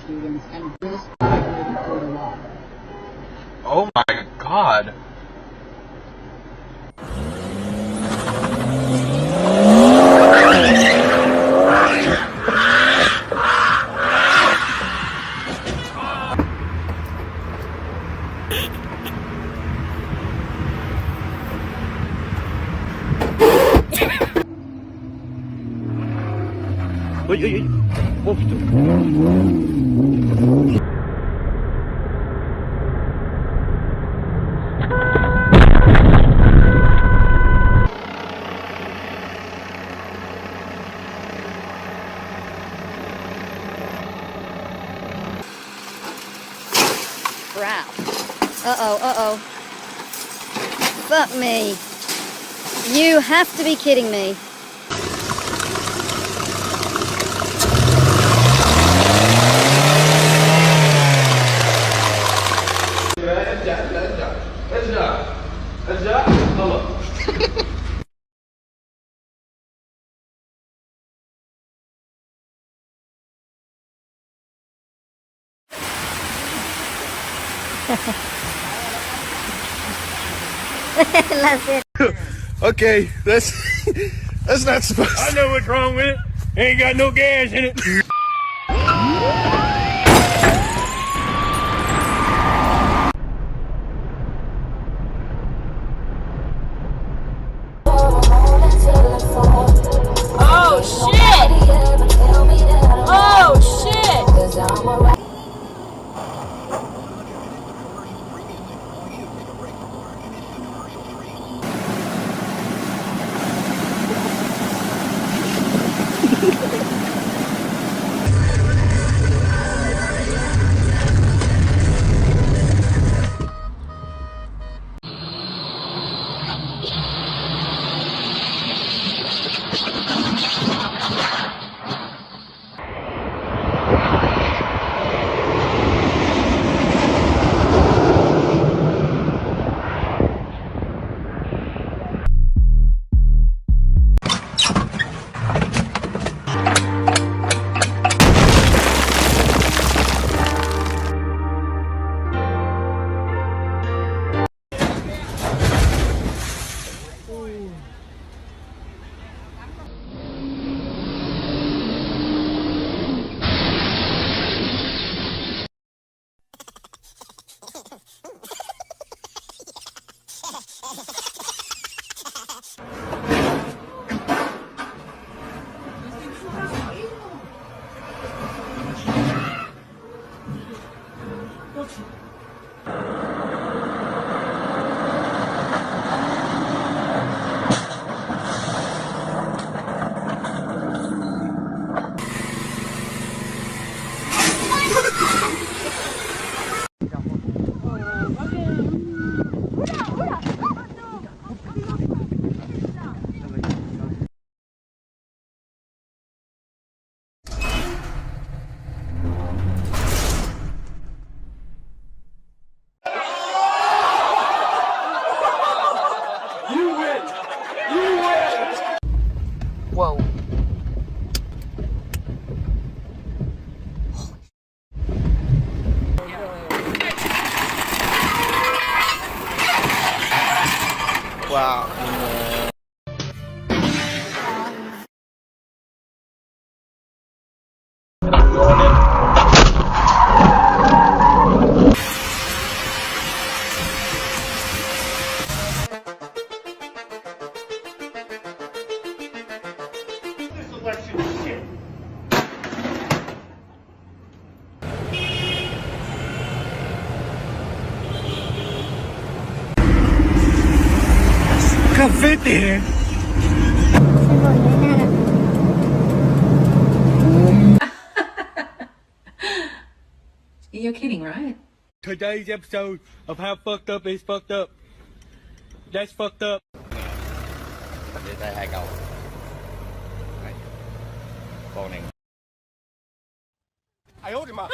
Students, and this violated Florida law. Oh my God. Crap. Uh-oh. Fuck me. You have to be kidding me. That's it. Okay, that's not supposed to. I know what's wrong with it. Ain't got no gas in it. Oh shit! Oh shit! Whoa. Wow. This election is shit. Cafete. You're kidding, right? Today's episode of How Fucked Up is Fucked Up. That's fucked up. Để tay hai cầu. Đấy. Con này. I owed him up.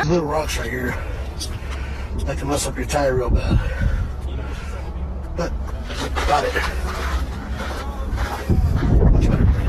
Little rocks right here that can mess up your tire real bad. But got it. Much better.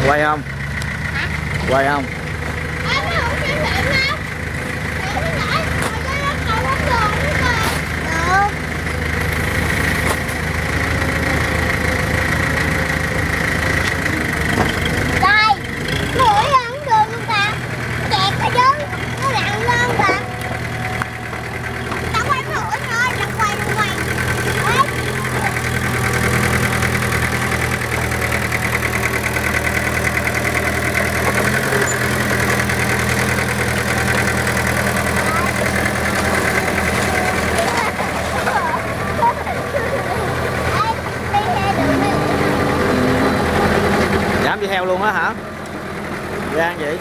Quay không? Quay không? Dám đi theo luôn á hả? Gan vậy?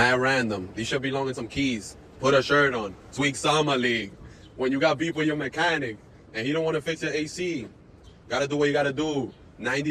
Mad random. These should belong in some keys. Put a shirt on. Tweak Summer League. When you got beef with your mechanic and he don't want to fix your AC, gotta do what you gotta do. 90